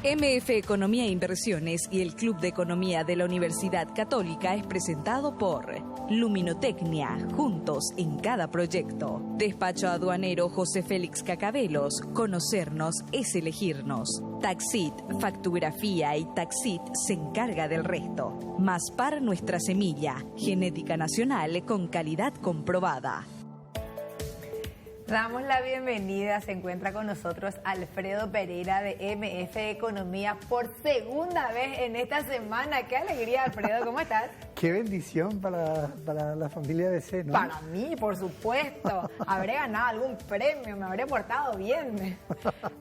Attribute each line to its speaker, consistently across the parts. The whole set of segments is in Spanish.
Speaker 1: MF Economía e Inversiones y el Club de Economía de la Universidad Católica es presentado por Luminotecnia, juntos en cada proyecto. Despacho aduanero José Félix Cacabelos, conocernos es elegirnos. Taxit, factografía y Taxit se encarga del resto. Maspar nuestra semilla, genética nacional con calidad comprobada.
Speaker 2: Damos la bienvenida, se encuentra con nosotros Alfredo Pereira de MF Economía por segunda vez en esta semana. ¡Qué alegría, Alfredo! ¿Cómo estás?
Speaker 3: ¡Qué bendición para la familia DC, ¿no?
Speaker 2: Para mí, por supuesto. Habré ganado algún premio, me habré portado bien.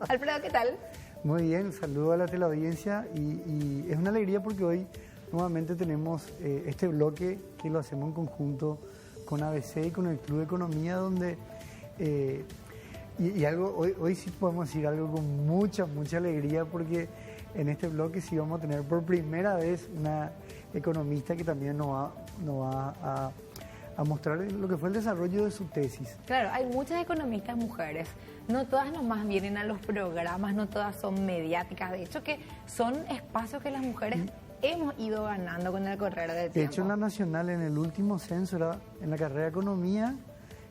Speaker 2: Alfredo, ¿qué tal?
Speaker 3: Muy bien, saludo a la teleaudiencia y es una alegría porque hoy nuevamente tenemos este bloque que lo hacemos en conjunto con ABC y con el Club de Economía donde... Y algo, hoy sí podemos decir algo con mucha alegría porque en este bloque sí vamos a tener por primera vez una economista que también nos va a mostrar lo que fue el desarrollo de su tesis.
Speaker 2: Claro, hay muchas economistas mujeres, no todas nomás vienen a los programas, no todas son mediáticas, de hecho que son espacios que las mujeres hemos ido ganando con el correr del tiempo.
Speaker 3: De hecho en la nacional, en el último censo, en la carrera de economía,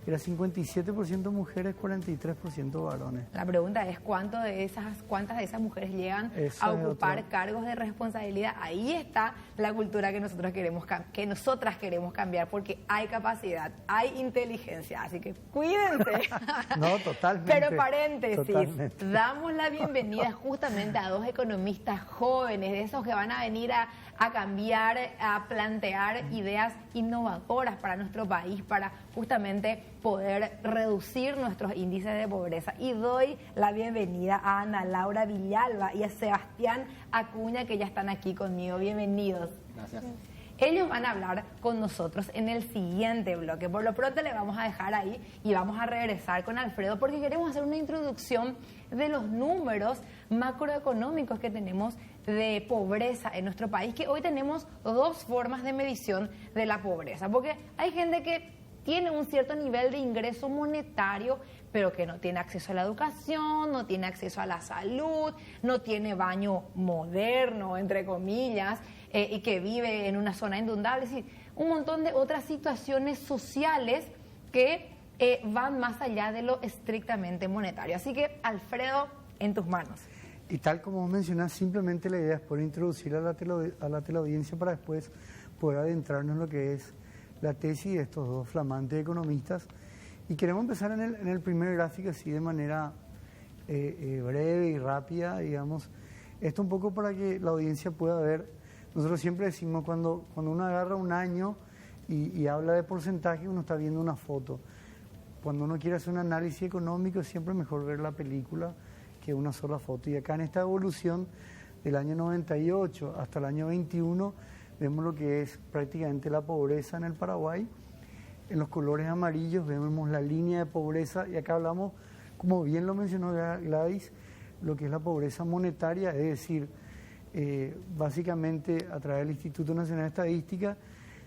Speaker 3: era 57% mujeres, 43% varones.
Speaker 2: La pregunta es cuántas de esas mujeres llegan a ocupar cargos de responsabilidad. Ahí está la cultura que nosotras queremos cambiar, porque hay capacidad, hay inteligencia, así que cuídense.
Speaker 3: No, totalmente.
Speaker 2: Pero paréntesis,
Speaker 3: totalmente.
Speaker 2: Damos la bienvenida justamente a dos economistas jóvenes, de esos que van a venir a cambiar, a plantear ideas innovadoras para nuestro país, para justamente poder reducir nuestros índices de pobreza. Y doy la bienvenida a Ana Laura Villalba y a Sebastián Acuña, que ya están aquí conmigo. Bienvenidos.
Speaker 4: Gracias.
Speaker 2: Ellos van a hablar con nosotros en el siguiente bloque. Por lo pronto le vamos a dejar ahí y vamos a regresar con Alfredo porque queremos hacer una introducción de los números macroeconómicos que tenemos de pobreza en nuestro país, que hoy tenemos dos formas de medición de la pobreza, porque hay gente que tiene un cierto nivel de ingreso monetario, pero que no tiene acceso a la educación, no tiene acceso a la salud, no tiene baño moderno, entre comillas, y que vive en una zona inundable, es decir, un montón de otras situaciones sociales que van más allá de lo estrictamente monetario. Así que, Alfredo, en tus manos.
Speaker 3: Y tal como vos mencionás, simplemente la idea es poder introducir a la teleaudiencia para después poder adentrarnos en lo que es la tesis de estos dos flamantes economistas. Y queremos empezar en el primer gráfico así de manera breve y rápida, digamos. Esto un poco para que la audiencia pueda ver. Nosotros siempre decimos cuando uno agarra un año y habla de porcentaje, uno está viendo una foto. Cuando uno quiere hacer un análisis económico es siempre mejor ver la película que una sola foto. Y acá en esta evolución del año 98 hasta el año 21 vemos lo que es prácticamente la pobreza en el Paraguay. En los colores amarillos vemos la línea de pobreza y acá hablamos, como bien lo mencionó Gladys, lo que es la pobreza monetaria, es decir, básicamente a través del Instituto Nacional de Estadística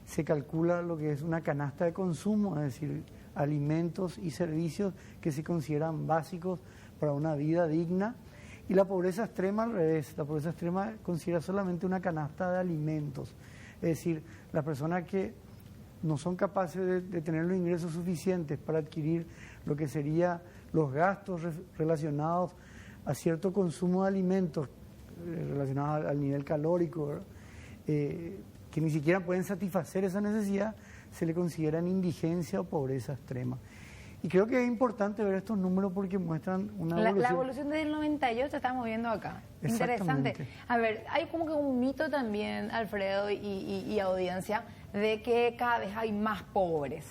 Speaker 3: se calcula lo que es una canasta de consumo, es decir, alimentos y servicios que se consideran básicos para una vida digna. Y la pobreza extrema al revés, la pobreza extrema considera solamente una canasta de alimentos, es decir, las personas que no son capaces de tener los ingresos suficientes para adquirir lo que serían los gastos relacionados a cierto consumo de alimentos, relacionados al nivel calórico, que ni siquiera pueden satisfacer esa necesidad, se le consideran indigencia o pobreza extrema. Y creo que es importante ver estos números porque muestran una evolución.
Speaker 2: La evolución desde el 98 estamos viendo acá. Interesante. A ver, hay como que un mito también, Alfredo y audiencia, de que cada vez hay más pobres.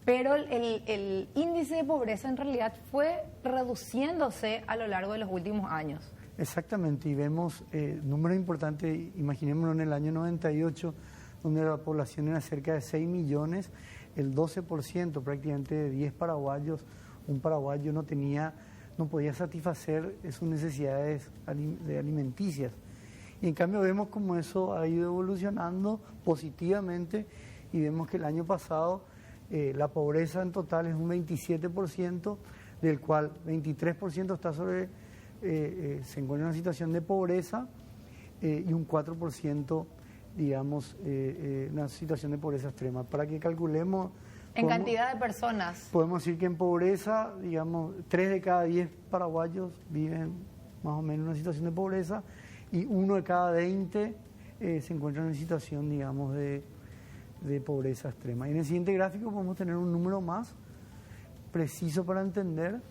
Speaker 2: Pero el índice de pobreza en realidad fue reduciéndose a lo largo de los últimos años.
Speaker 3: Exactamente, y vemos números importantes, imaginémonos en el año 98, donde la población era cerca de 6 millones, el 12%, prácticamente de 10 paraguayos, un paraguayo no podía satisfacer sus necesidades alimenticias. Y en cambio vemos como eso ha ido evolucionando positivamente y vemos que el año pasado la pobreza en total es un 27%, del cual 23% está sobre se encuentra en una situación de pobreza y un 4%, digamos, en una situación de pobreza extrema. Para que calculemos...
Speaker 2: En cantidad de personas.
Speaker 3: Podemos decir que en pobreza, digamos, 3 de cada 10 paraguayos viven más o menos en una situación de pobreza y 1 de cada 20 se encuentran en situación, digamos, de pobreza extrema. Y en el siguiente gráfico podemos tener un número más preciso para entender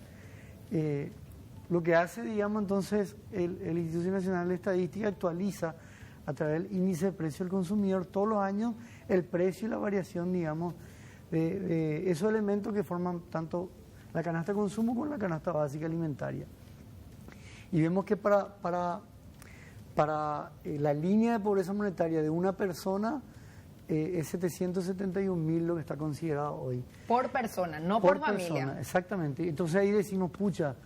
Speaker 3: lo que hace, digamos, entonces el Instituto Nacional de Estadística actualiza a través del índice de precio del consumidor todos los años el precio y la variación, digamos, de esos elementos que forman tanto la canasta de consumo como la canasta básica alimentaria. Y vemos que para la línea de pobreza monetaria de una persona es 771.000 lo que está considerado hoy.
Speaker 2: Por persona, no por familia.
Speaker 3: Persona, exactamente. Entonces ahí decimos, pucha,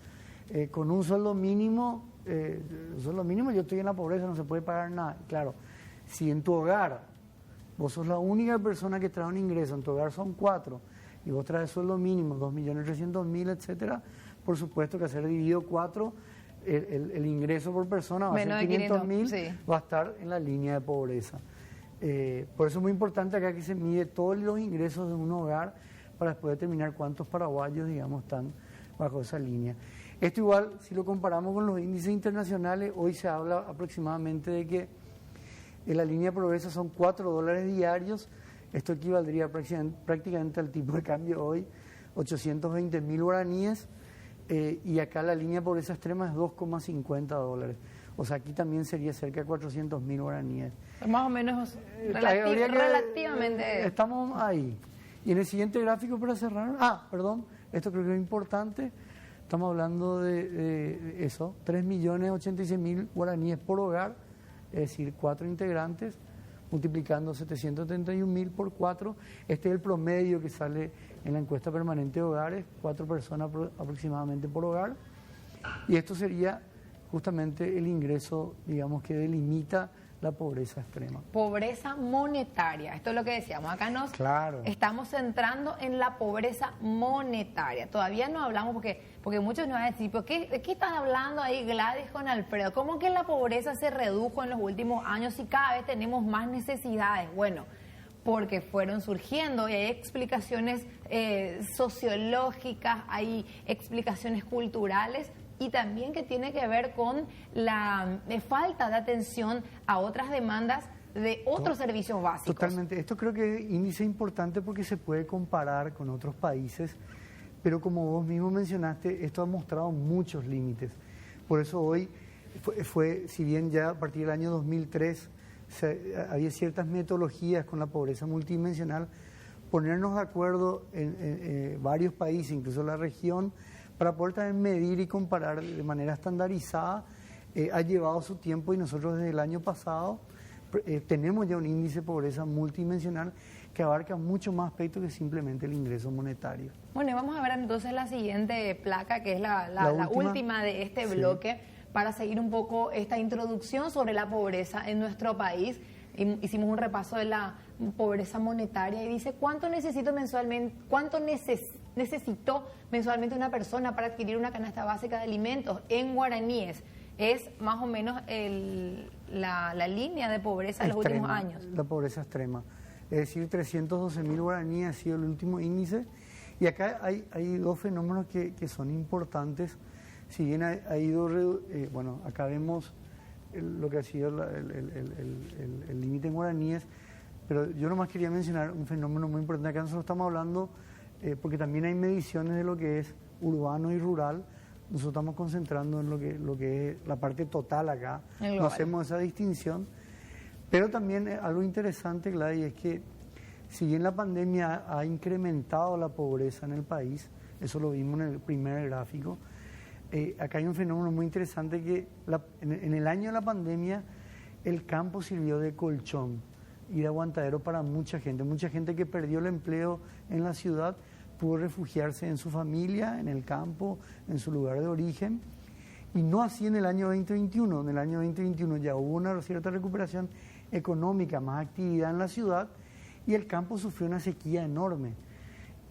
Speaker 3: con un sueldo mínimo yo estoy en la pobreza, no se puede pagar nada. Claro, si en tu hogar vos sos la única persona que trae un ingreso, en tu hogar son 4, y vos traes sueldo mínimo, 2.300.000, etcétera, por supuesto que hacer dividido 4, el ingreso por persona va a ser 500.000, sí, va a estar en la línea de pobreza. Por eso es muy importante acá que se mide todos los ingresos de un hogar para después determinar cuántos paraguayos, digamos, están bajo esa línea. Esto igual, si lo comparamos con los índices internacionales, hoy se habla aproximadamente de que en la línea de pobreza son $4 diarios. Esto equivaldría prácticamente al tipo de cambio hoy, 820.000 guaraníes, y acá la línea de pobreza extrema es $2,50. O sea, aquí también sería cerca de 400.000 guaraníes.
Speaker 2: Más o menos relativamente.
Speaker 3: Estamos ahí. Y en el siguiente gráfico para cerrar, esto creo que es importante. Estamos hablando de eso, 3.086.000 guaraníes por hogar, es decir, 4 integrantes, multiplicando 731.000 por 4. Este es el promedio que sale en la encuesta permanente de hogares, 4 personas aproximadamente por hogar. Y esto sería justamente el ingreso, digamos, que delimita la pobreza extrema.
Speaker 2: Pobreza monetaria, esto es lo que decíamos, acá nos estamos centrando en la pobreza monetaria. Todavía no hablamos porque muchos nos van a decir, ¿de qué están hablando ahí Gladys con Alfredo? ¿Cómo que la pobreza se redujo en los últimos años y cada vez tenemos más necesidades? Bueno, porque fueron surgiendo y hay explicaciones sociológicas, hay explicaciones culturales, y también que tiene que ver con la falta de atención a otras demandas de otros servicios básicos.
Speaker 3: Totalmente. Esto creo que es índice importante porque se puede comparar con otros países, pero como vos mismo mencionaste, esto ha mostrado muchos límites. Por eso hoy si bien ya a partir del año 2003 había ciertas metodologías con la pobreza multidimensional, ponernos de acuerdo en varios países, incluso la región, para poder también medir y comparar de manera estandarizada, ha llevado su tiempo y nosotros desde el año pasado tenemos ya un índice de pobreza multidimensional que abarca mucho más aspectos que simplemente el ingreso monetario.
Speaker 2: Bueno, y vamos a ver entonces la siguiente placa, que es la última de este bloque, para seguir un poco esta introducción sobre la pobreza en nuestro país. Hicimos un repaso de la pobreza monetaria y dice cuánto necesitó mensualmente una persona para adquirir una canasta básica de alimentos en guaraníes. Es más o menos la línea de pobreza de los últimos años.
Speaker 3: La pobreza extrema. Es decir, 312.000 guaraníes ha sido el último índice. Y acá hay dos fenómenos que son importantes. Si bien ha ido... acá vemos lo que ha sido el límite en guaraníes, pero yo nomás quería mencionar un fenómeno muy importante. Acá nosotros estamos hablando, porque también hay mediciones de lo que es urbano y rural. Nosotros estamos concentrando en lo que es la parte total acá, no hacemos esa distinción. Pero también algo interesante, Gladys, es que si bien la pandemia ha incrementado la pobreza en el país, eso lo vimos en el primer gráfico, acá hay un fenómeno muy interesante que en el año de la pandemia el campo sirvió de colchón y de aguantadero para mucha gente que perdió el empleo en la ciudad pudo refugiarse en su familia, en el campo, en su lugar de origen, y no así en el año 2021. En el año 2021 ya hubo una cierta recuperación económica, más actividad en la ciudad, y el campo sufrió una sequía enorme.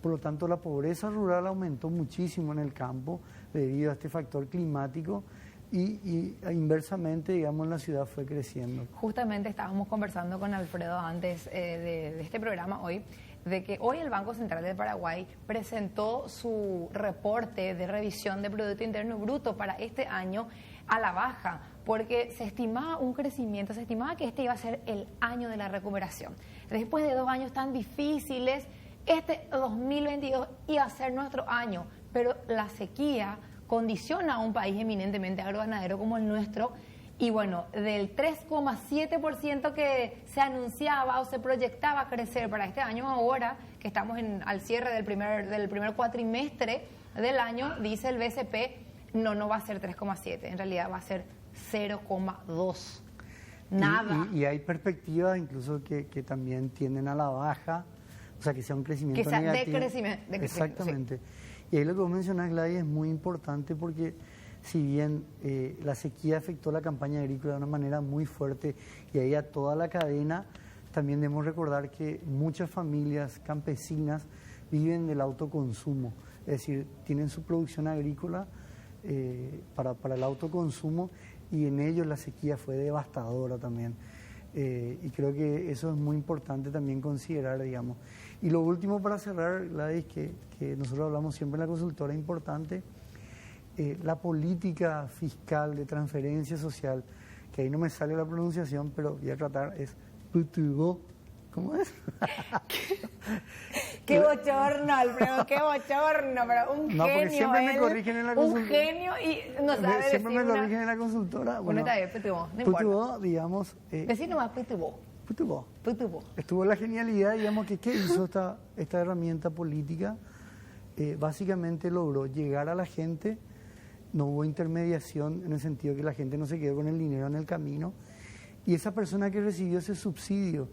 Speaker 3: Por lo tanto, la pobreza rural aumentó muchísimo en el campo debido a este factor climático y inversamente, digamos, la ciudad fue creciendo.
Speaker 2: Justamente estábamos conversando con Alfredo antes de este programa hoy, de que hoy el Banco Central del Paraguay presentó su reporte de revisión de Producto Interno Bruto para este año a la baja, porque se estimaba un crecimiento, se estimaba que este iba a ser el año de la recuperación. Después de 2 años tan difíciles, este 2022 iba a ser nuestro año, pero la sequía condiciona a un país eminentemente agroganadero como el nuestro. Y bueno, del 3,7% que se anunciaba o se proyectaba crecer para este año, ahora que estamos al cierre del primer cuatrimestre del año, dice el BCP, no va a ser 3,7, en realidad va a ser 0,2. Nada.
Speaker 3: Y hay perspectivas incluso que también tienden a la baja, o sea, que sea un crecimiento negativo.
Speaker 2: De crecimiento.
Speaker 3: Exactamente.
Speaker 2: Sí.
Speaker 3: Y ahí lo que vos mencionás, Gladys, es muy importante porque si bien la sequía afectó la campaña agrícola de una manera muy fuerte y ahí a toda la cadena, también debemos recordar que muchas familias campesinas viven del autoconsumo, es decir, tienen su producción agrícola para el autoconsumo y en ellos la sequía fue devastadora también. Y creo que eso es muy importante también considerar, digamos. Y lo último para cerrar, Gladys, que nosotros hablamos siempre en la consultora, importante, la política fiscal de transferencia social, que ahí no me sale la pronunciación, pero voy a tratar, es PTUO. ¿Cómo es?
Speaker 2: Qué bochorno, Alfredo, qué bochorno, pero un genio.
Speaker 3: No, porque siempre me corrigen en la consultora.
Speaker 2: Un genio y no sabe
Speaker 3: siempre me
Speaker 2: decir
Speaker 3: corrigen en la consultora.
Speaker 2: Bueno, está bien, PTUO, no importa.
Speaker 3: PTUO, digamos...
Speaker 2: Decí nomás PTUO.
Speaker 3: PTUO. Estuvo la genialidad, digamos, que ¿qué hizo esta herramienta política? Básicamente logró llegar a la gente, no hubo intermediación en el sentido que la gente no se quedó con el dinero en el camino, y esa persona que recibió ese subsidio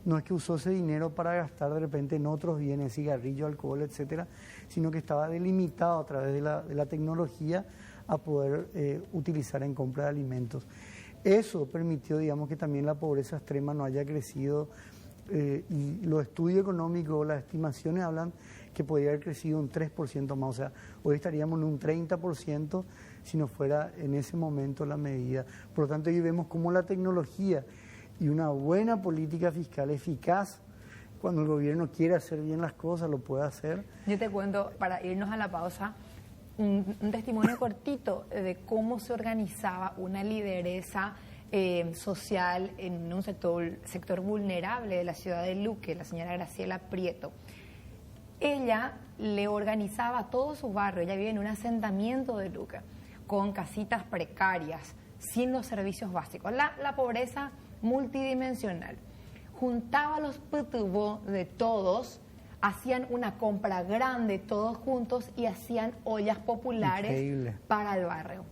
Speaker 3: no es que usó ese dinero para gastar de repente en otros bienes, cigarrillo, alcohol, etcétera, sino que estaba delimitado a través de la tecnología a poder utilizar en compra de alimentos. Eso permitió, digamos, que también la pobreza extrema no haya crecido y los estudios económicos, las estimaciones hablan que podría haber crecido un 3% más, o sea, hoy estaríamos en un 30% si no fuera en ese momento la medida. Por lo tanto, hoy vemos cómo la tecnología y una buena política fiscal eficaz, cuando el gobierno quiere hacer bien las cosas, lo puede hacer.
Speaker 2: Yo te cuento, para irnos a la pausa, un testimonio cortito de cómo se organizaba una lideresa social en un sector vulnerable de la ciudad de Luque, la señora Graciela Prieto. Ella le organizaba a todo su barrio, ella vive en un asentamiento de Luque, con casitas precarias, sin los servicios básicos, la pobreza multidimensional. Juntaba los PTUO de todos, hacían una compra grande todos juntos y hacían ollas populares. Increíble. Para el barrio.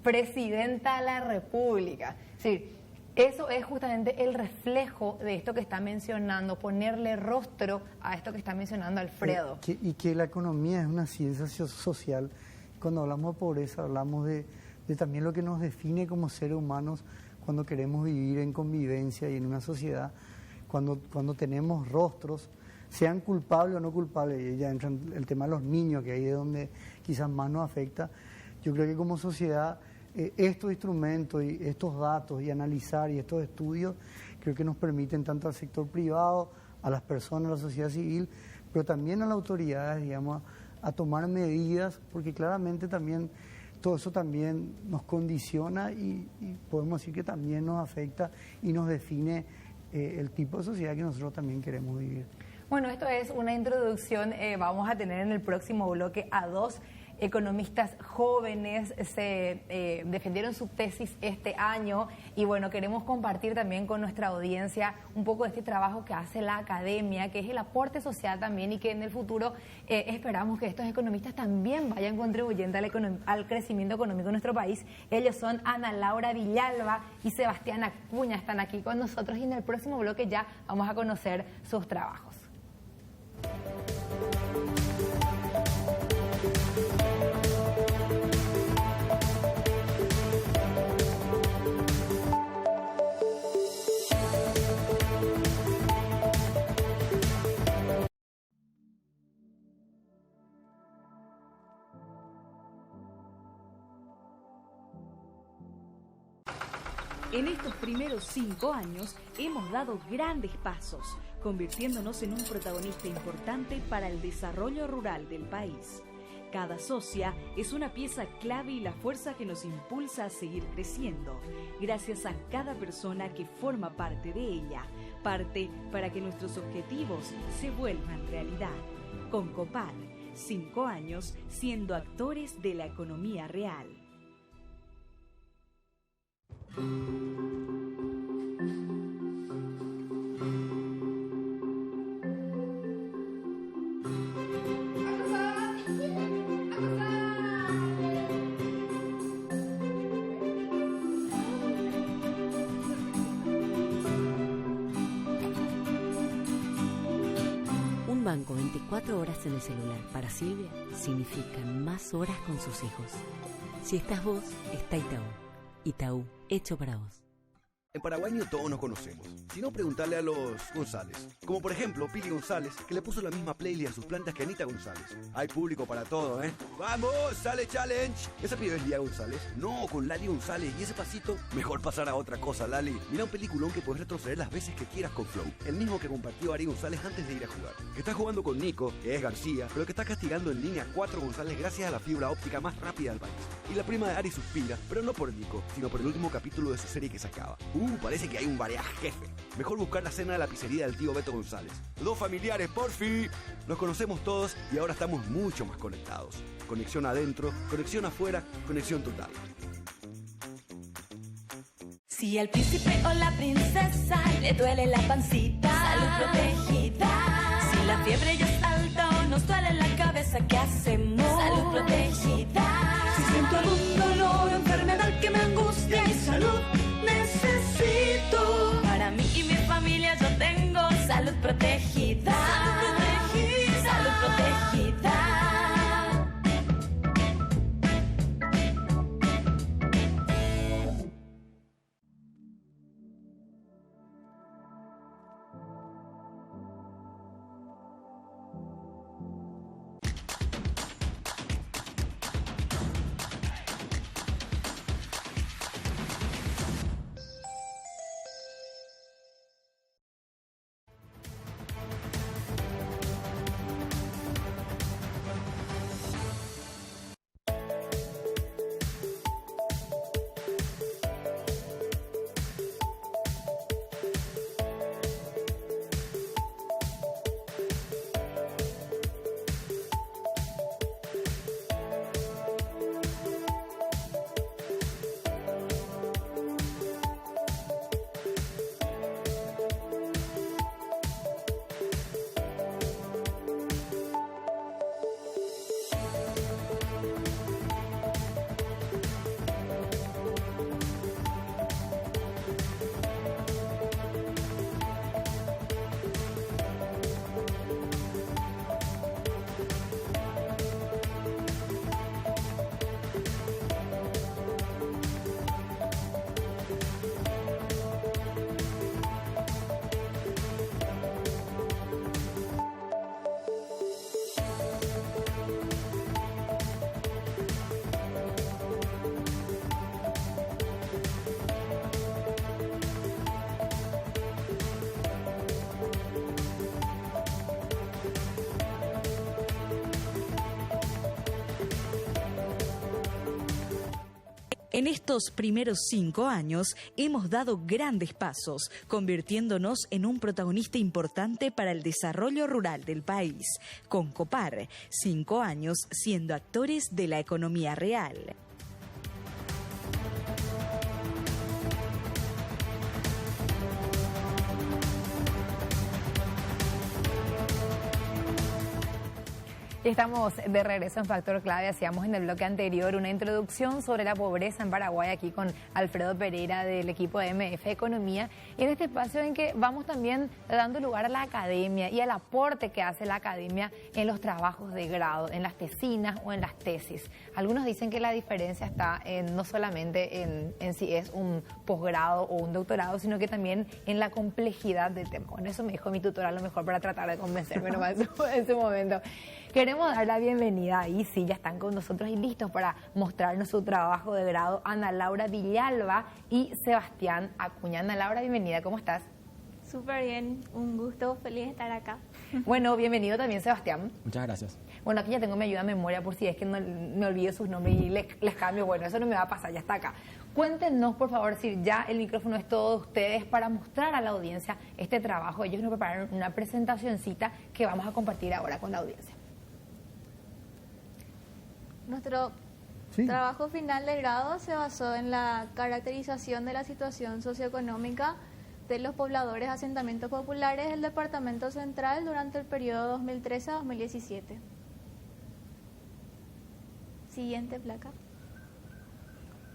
Speaker 2: Presidenta de la República. Sí, eso es justamente el reflejo de esto que está mencionando, ponerle rostro a esto que está mencionando Alfredo.
Speaker 3: Y que la economía es una ciencia social. Cuando hablamos de pobreza, hablamos de también lo que nos define como seres humanos cuando queremos vivir en convivencia y en una sociedad, cuando tenemos rostros, sean culpables o no culpables, y ya entra el tema de los niños, que ahí es donde quizás más nos afecta. Yo creo que como sociedad estos instrumentos y estos datos y analizar y estos estudios creo que nos permiten tanto al sector privado, a las personas, a la sociedad civil, pero también a las autoridades, digamos, a tomar medidas, porque claramente también todo eso también nos condiciona y podemos decir que también nos afecta y nos define el tipo de sociedad que nosotros también queremos vivir.
Speaker 2: Bueno, esto es una introducción, vamos a tener en el próximo bloque a dos economistas jóvenes, se defendieron su tesis este año y bueno, queremos compartir también con nuestra audiencia un poco de este trabajo que hace la academia, que es el aporte social también y que en el futuro esperamos que estos economistas también vayan contribuyendo al crecimiento económico de nuestro país. Ellos son Ana Laura Villalba y Sebastián Acuña, están aquí con nosotros y en el próximo bloque ya vamos a conocer sus trabajos.
Speaker 1: En estos primeros 5 años hemos dado grandes pasos, convirtiéndonos en un protagonista importante para el desarrollo rural del país. Cada socia es una pieza clave y la fuerza que nos impulsa a seguir creciendo, gracias a cada persona que forma parte de ella, parte para que nuestros objetivos se vuelvan realidad. Con Copar, 5 años siendo actores de la economía real.
Speaker 4: Un banco 24 horas en el celular para Silvia significa más horas con sus hijos. Si estás vos, está Itaú. Itaú, hecho para vos.
Speaker 5: En Paraguaño todos nos conocemos. Si no, preguntarle a los González. Como por ejemplo Pili González, que le puso la misma playlist a sus plantas que Anita González. Hay público para todo, ¿eh? ¡Vamos! ¡Sale challenge! ¿Esa pibe es Lía González? No, con Lali González. ¿Y ese pasito? Mejor pasar a otra cosa, Lali. Mira un peliculón que puedes retroceder las veces que quieras con Flow. El mismo que compartió Ari González antes de ir a jugar. Que está jugando con Nico, que es García, pero que está castigando en línea 4 González gracias a la fibra óptica más rápida del país. Y la prima de Ari suspira, pero no por Nico, sino por el último capítulo de su serie que se acaba. Parece que hay un jefe. Mejor buscar la cena de la pizzería del tío Beto González. 2 familiares, por fin. Nos conocemos todos y ahora estamos mucho más conectados. Conexión adentro, conexión afuera, conexión total.
Speaker 6: Si al príncipe o la princesa le duele la pancita, salud protegida. Si la fiebre ya es alta o nos duele la cabeza, ¿qué hacemos? Salud protegida. Si siento algún dolor o enfermedad que me angustia, mi salud necesito. Para mí y mi familia yo tengo salud protegida. Salud protegida. Salud protegida.
Speaker 1: En estos primeros 5 años hemos dado grandes pasos, convirtiéndonos en un protagonista importante para el desarrollo rural del país. Con Copar, 5 años siendo actores de la economía real.
Speaker 2: Estamos de regreso en Factor Clave. Hacíamos en el bloque anterior una introducción sobre la pobreza en Paraguay aquí con Alfredo Pereira del equipo de MF Economía, y en este espacio en que vamos también dando lugar a la academia y al aporte que hace la academia en los trabajos de grado, en las tesinas o en las tesis. Algunos dicen que la diferencia está no solamente en si es un posgrado o un doctorado, sino que también en la complejidad del tema. Bueno, eso me dijo mi tutora a lo mejor para tratar de convencerme nomás en su momento. Queremos queremos dar la bienvenida ahí, sí, ya están con nosotros y listos para mostrarnos su trabajo de grado, Ana Laura Villalba y Sebastián Acuña. Ana Laura, bienvenida, ¿cómo estás?
Speaker 7: Súper bien, un gusto, feliz de estar acá.
Speaker 2: Bueno, bienvenido también, Sebastián.
Speaker 8: Muchas gracias.
Speaker 2: Bueno, aquí ya tengo mi ayuda de memoria por si es que no me olvido sus nombres y les cambio. Bueno, eso no me va a pasar, ya está acá. Cuéntenos, por favor, si ya el micrófono es todo de ustedes para mostrar a la audiencia este trabajo. Ellos nos prepararon una presentacioncita que vamos a compartir ahora con la audiencia.
Speaker 7: Nuestro trabajo final de grado se basó en la caracterización de la situación socioeconómica de los pobladores de asentamientos populares del Departamento Central durante el periodo 2013 a 2017. Siguiente placa.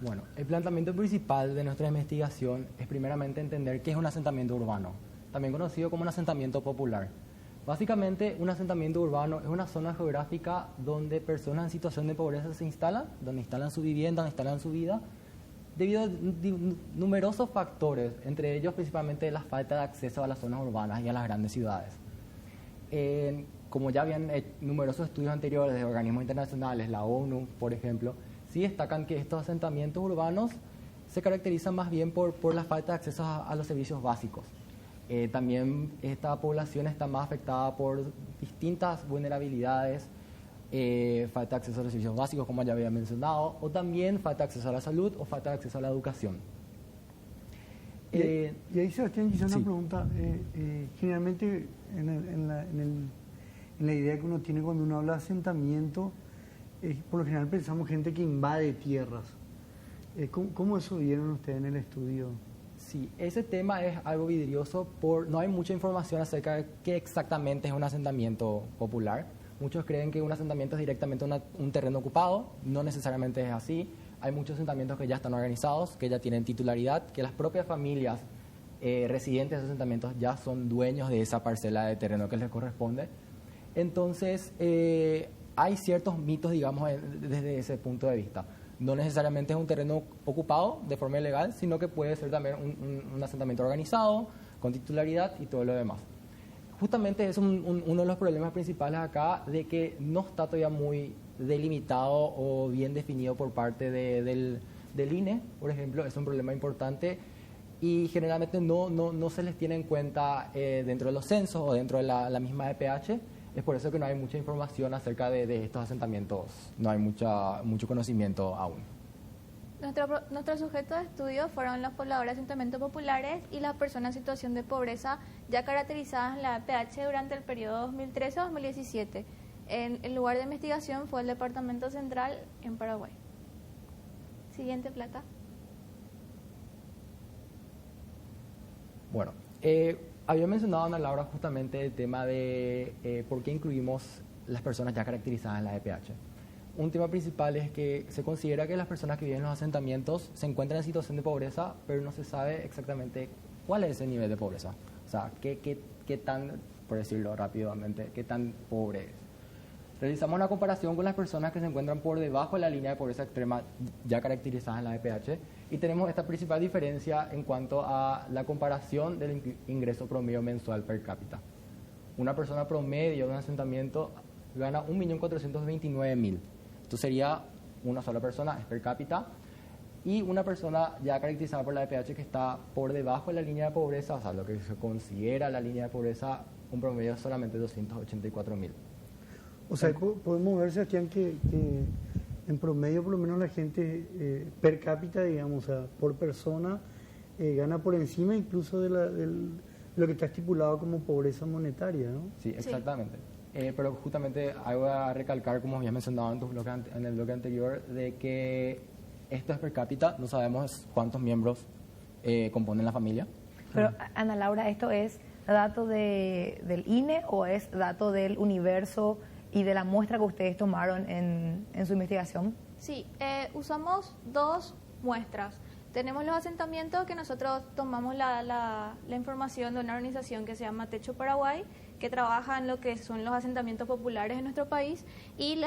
Speaker 8: Bueno, el planteamiento principal de nuestra investigación es primeramente entender qué es un asentamiento urbano, también conocido como un asentamiento popular. Básicamente, un asentamiento urbano es una zona geográfica donde personas en situación de pobreza se instalan, donde instalan su vivienda, donde instalan su vida, debido a numerosos factores, entre ellos principalmente la falta de acceso a las zonas urbanas y a las grandes ciudades. Como ya habían hecho numerosos estudios anteriores de organismos internacionales, la ONU, por ejemplo, sí destacan que estos asentamientos urbanos se caracterizan más bien por la falta de acceso a los servicios básicos. También esta población está más afectada por distintas vulnerabilidades, falta de acceso a los servicios básicos, como ya había mencionado, o también falta de acceso a la salud o falta de acceso a la educación.
Speaker 3: Y ahí, Sebastián, quizás
Speaker 8: sí.
Speaker 3: una pregunta. Generalmente, en la idea que uno tiene cuando uno habla de asentamiento, por lo general pensamos gente que invade tierras. ¿Cómo eso vieron ustedes en el estudio?
Speaker 8: Sí, ese tema es algo vidrioso, no hay mucha información acerca de qué exactamente es un asentamiento popular. Muchos creen que un asentamiento es directamente un terreno ocupado, no necesariamente es así. Hay muchos asentamientos que ya están organizados, que ya tienen titularidad, que las propias familias residentes de esos asentamientos ya son dueños de esa parcela de terreno que les corresponde. Entonces, hay ciertos mitos, digamos, desde ese punto de vista. No necesariamente es un terreno ocupado de forma ilegal, sino que puede ser también un asentamiento organizado, con titularidad y todo lo demás. Justamente es uno de los problemas principales acá, de que no está todavía muy delimitado o bien definido por parte del INE, por ejemplo. Es un problema importante y generalmente no se les tiene en cuenta dentro de los censos o dentro de la misma EPH. Es por eso que no hay mucha información acerca de estos asentamientos, no hay mucho conocimiento aún.
Speaker 7: Nuestro sujeto de estudio fueron los pobladores de asentamientos populares y las personas en situación de pobreza ya caracterizadas en la EPH durante el periodo 2013-2017. El lugar de investigación fue el Departamento Central en Paraguay. Siguiente placa.
Speaker 8: Bueno, había mencionado Ana Laura justamente el tema de por qué incluimos las personas ya caracterizadas en la EPH. Un tema principal es que se considera que las personas que viven en los asentamientos se encuentran en situación de pobreza, pero no se sabe exactamente cuál es ese nivel de pobreza. O sea, qué tan, por decirlo rápidamente, qué tan pobre es. Realizamos una comparación con las personas que se encuentran por debajo de la línea de pobreza extrema ya caracterizadas en la EPH y tenemos esta principal diferencia en cuanto a la comparación del ingreso promedio mensual per cápita. Una persona promedio de un asentamiento gana 1.429.000. Esto sería una sola persona, es per cápita, y una persona ya caracterizada por la EPH que está por debajo de la línea de pobreza, o sea, lo que se considera la línea de pobreza, un promedio de solamente 284.000.
Speaker 3: O sea, podemos ver, Sebastián, que en promedio, por lo menos la gente per cápita, digamos, o sea, por persona, gana por encima incluso de lo que está estipulado como pobreza monetaria, ¿no?
Speaker 8: Sí, exactamente. Sí. Pero justamente algo a recalcar, como habías mencionado en el bloque anterior, de que esto es per cápita, no sabemos cuántos miembros componen la familia.
Speaker 2: Pero, Ana Laura, ¿esto es dato del INE o es dato del universo y de la muestra que ustedes tomaron en su investigación?
Speaker 7: Sí, usamos dos muestras. Tenemos los asentamientos que nosotros tomamos la información de una organización que se llama Techo Paraguay, que trabaja en lo que son los asentamientos populares en nuestro país, y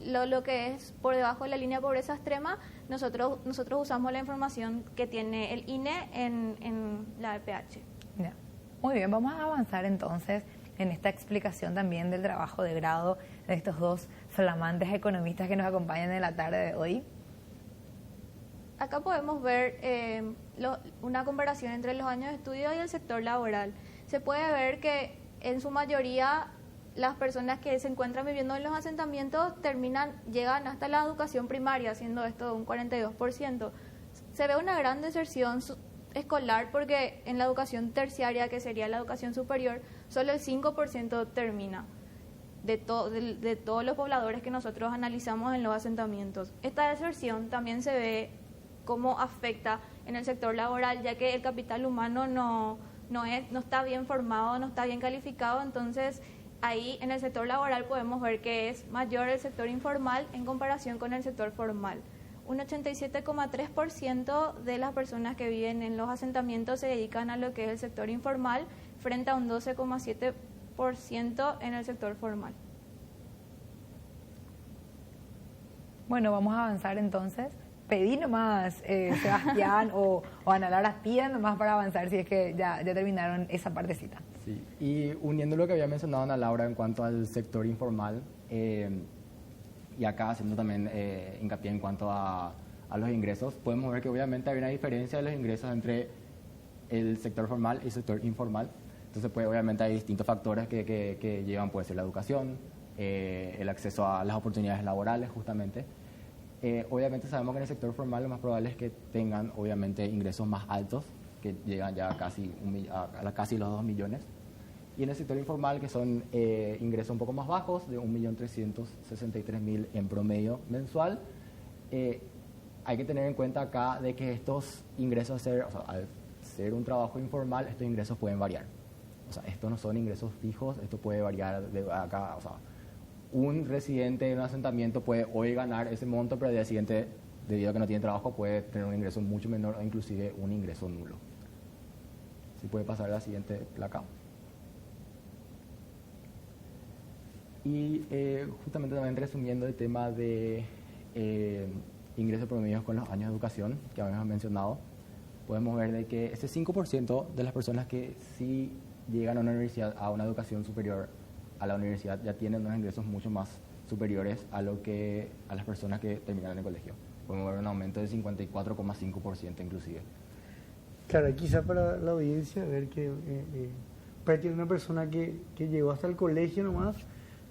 Speaker 7: lo que es por debajo de la línea de pobreza extrema, nosotros usamos la información que tiene el INE en la EPH.
Speaker 2: Ya. Muy bien, vamos a avanzar entonces en esta explicación también del trabajo de grado de estos dos flamantes economistas que nos acompañan en la tarde de hoy.
Speaker 7: Acá podemos ver una comparación entre los años de estudio y el sector laboral. Se puede ver que en su mayoría las personas que se encuentran viviendo en los asentamientos llegan hasta la educación primaria, siendo esto un 42%. Se ve una gran deserción escolar porque en la educación terciaria, que sería la educación superior, solo el 5% termina de todos los pobladores que nosotros analizamos en los asentamientos. Esta deserción también se ve cómo afecta en el sector laboral, ya que el capital humano no está bien formado, no está bien calificado. Entonces ahí en el sector laboral podemos ver que es mayor el sector informal en comparación con el sector formal. Un 87,3% de las personas que viven en los asentamientos se dedican a lo que es el sector informal, frente a un 12,7% en el sector formal.
Speaker 2: Bueno, vamos a avanzar entonces. Pedí nomás, Sebastián o Ana Laura, pidan nomás para avanzar si es que ya terminaron esa partecita.
Speaker 8: Sí, y uniendo lo que había mencionado Ana Laura en cuanto al sector informal, y acá haciendo también hincapié en cuanto a los ingresos, podemos ver que obviamente hay una diferencia de los ingresos entre el sector formal y el sector informal. Entonces, pues, obviamente hay distintos factores que llevan, puede ser la educación, el acceso a las oportunidades laborales, justamente. Obviamente sabemos que en el sector formal lo más probable es que tengan, obviamente, ingresos más altos, que llegan ya a casi los 2 millones. Y en el sector informal, que son ingresos un poco más bajos, de 1.363.000 en promedio mensual, hay que tener en cuenta acá de que estos ingresos, al ser un trabajo informal, estos ingresos pueden variar. O sea, estos no son ingresos fijos, esto puede variar de acá. O sea, un residente de un asentamiento puede hoy ganar ese monto, pero al día siguiente, debido a que no tiene trabajo, puede tener un ingreso mucho menor o inclusive un ingreso nulo. Si puede pasar a la siguiente placa. Y justamente también resumiendo el tema de ingresos promedios con los años de educación que habíamos mencionado, podemos ver de que ese 5% de las personas que sí llegan a una universidad, a una educación superior a la universidad, ya tienen unos ingresos mucho más superiores a lo que a las personas que terminan el colegio. Podemos ver un aumento del 54,5% inclusive.
Speaker 3: Claro, quizá para la audiencia ver que prácticamente una persona que llegó hasta el colegio nomás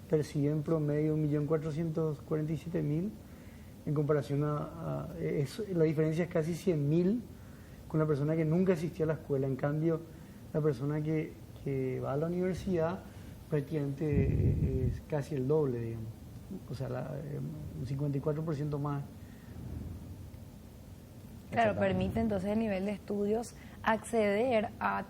Speaker 3: percibe en promedio 1.447.000, en comparación la diferencia es casi 100.000 con la persona que nunca asistió a la escuela. En cambio, la persona que va a la universidad prácticamente es casi el doble, digamos. O sea, un 54% más.
Speaker 2: Claro, permite entonces el nivel de estudios acceder a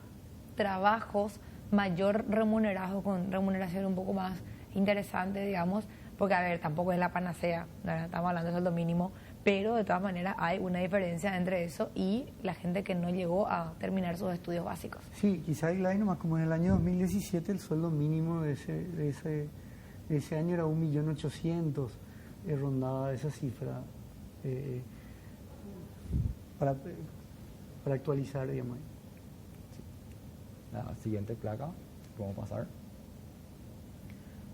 Speaker 2: trabajos mayor remunerados, con remuneración un poco más interesante, digamos, porque, a ver, tampoco es la panacea, ¿verdad? Estamos hablando de sueldo mínimo, pero de todas maneras hay una diferencia entre eso y la gente que no llegó a terminar sus estudios básicos.
Speaker 3: Sí, quizá hay nomás, como en el año 2017 el sueldo mínimo de ese año era 1.800.000, rondaba esa cifra, para actualizar, digamos.
Speaker 8: Sí. La siguiente placa, podemos pasar.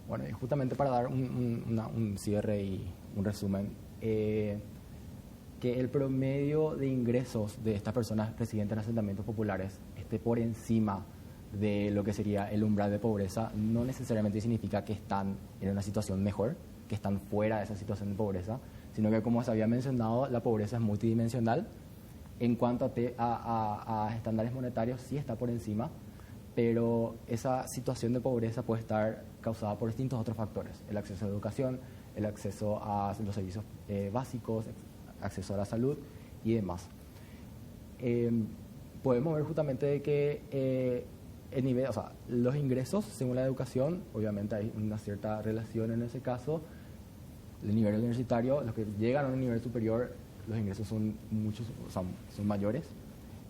Speaker 8: Bueno, y justamente para dar un cierre y un resumen, que el promedio de ingresos de estas personas residentes en asentamientos populares esté por encima de lo que sería el umbral de pobreza, no necesariamente significa que están en una situación mejor, que están fuera de esa situación de pobreza, sino que, como se había mencionado, la pobreza es multidimensional. En cuanto a estándares monetarios, sí está por encima, pero esa situación de pobreza puede estar causada por distintos otros factores: el acceso a la educación, el acceso a los servicios básicos, acceso a la salud y demás. Podemos ver justamente de que el nivel, o sea, los ingresos según la educación, obviamente hay una cierta relación en ese caso. El nivel universitario, los que llegan a un nivel superior, los ingresos son son mayores.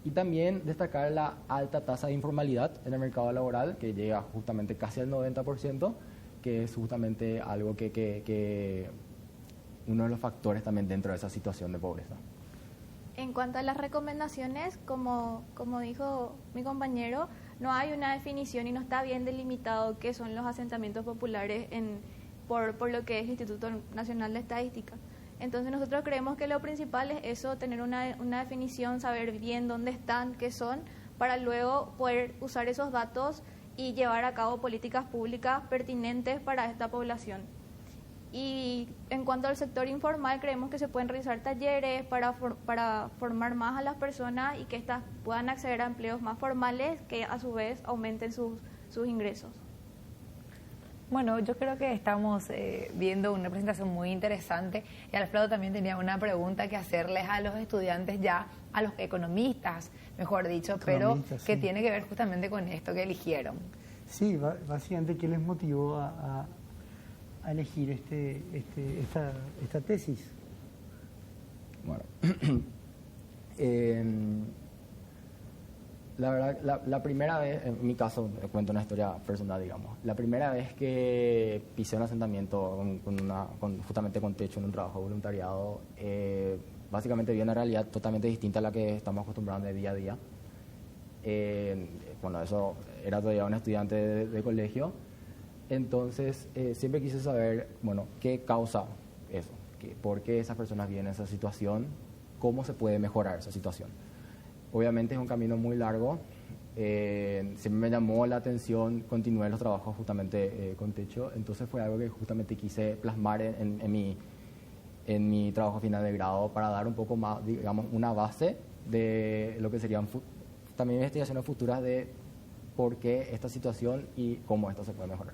Speaker 8: Y también destacar la alta tasa de informalidad en el mercado laboral, que llega justamente casi al 90%, que es justamente algo que uno de los factores también dentro de esa situación de pobreza.
Speaker 7: En cuanto a las recomendaciones, como dijo mi compañero, no hay una definición y no está bien delimitado qué son los asentamientos populares por lo que es el Instituto Nacional de Estadística. Entonces nosotros creemos que lo principal es eso, tener una definición, saber bien dónde están, qué son, para luego poder usar esos datos y llevar a cabo políticas públicas pertinentes para esta población. Y en cuanto al sector informal, creemos que se pueden realizar talleres para formar más a las personas y que éstas puedan acceder a empleos más formales que a su vez aumenten sus ingresos.
Speaker 2: Bueno, yo creo que estamos viendo una presentación muy interesante y Alfredo también tenía una pregunta que hacerles a los estudiantes ya, a los economistas, mejor dicho, pero que tiene que ver justamente con esto que eligieron.
Speaker 3: Sí, básicamente, ¿qué les motivó a elegir esta tesis?
Speaker 8: Bueno, la verdad, la primera vez, en mi caso, cuento una historia personal, digamos. La primera vez que pisé un asentamiento justamente con techo en un trabajo de voluntariado, básicamente vi una realidad totalmente distinta a la que estamos acostumbrados de día a día. Bueno, eso era todavía un estudiante de colegio, entonces siempre quise saber, bueno, qué causa eso, por qué esas personas viven en esa situación, cómo se puede mejorar esa situación. Obviamente es un camino muy largo, siempre me llamó la atención, continué los trabajos justamente con techo, entonces fue algo que justamente quise plasmar en mi trabajo final de grado para dar un poco más, digamos, una base de lo que serían también investigaciones futuras de por qué esta situación y cómo esto se puede mejorar.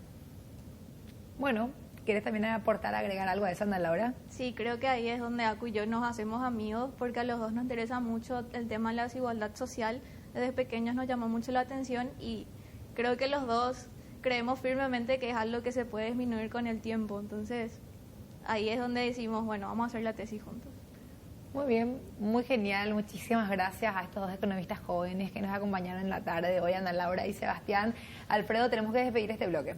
Speaker 2: Bueno, ¿quieres también aportar, agregar algo a eso, Ana Laura?
Speaker 7: Sí, creo que ahí es donde Acu y yo nos hacemos amigos, porque a los dos nos interesa mucho el tema de la desigualdad social. Desde pequeños nos llamó mucho la atención y creo que los dos creemos firmemente que es algo que se puede disminuir con el tiempo. Entonces, ahí es donde decimos, bueno, vamos a hacer la tesis juntos.
Speaker 2: Muy bien, muy genial. Muchísimas gracias a estos dos economistas jóvenes que nos acompañaron en la tarde de hoy, Ana Laura y Sebastián. Alfredo, tenemos que despedir este bloque.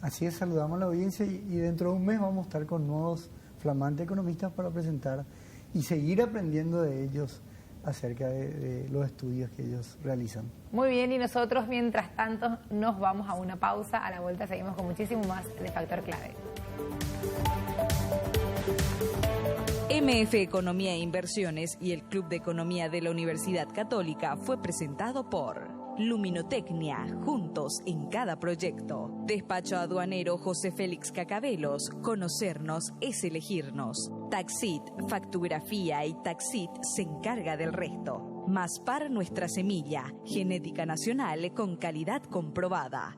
Speaker 3: Así es, saludamos a la audiencia y dentro de un mes vamos a estar con nuevos flamantes economistas para presentar y seguir aprendiendo de ellos acerca de los estudios que ellos realizan.
Speaker 2: Muy bien, y nosotros mientras tanto nos vamos a una pausa. A la vuelta seguimos con muchísimo más de Factor Clave.
Speaker 1: MF Economía e Inversiones y el Club de Economía de la Universidad Católica fue presentado por Luminotecnia, juntos en cada proyecto. Despacho aduanero José Félix Cacabelos, conocernos es elegirnos. Taxit, factografía y Taxit se encarga del resto. Maspar nuestra semilla, genética nacional con calidad comprobada.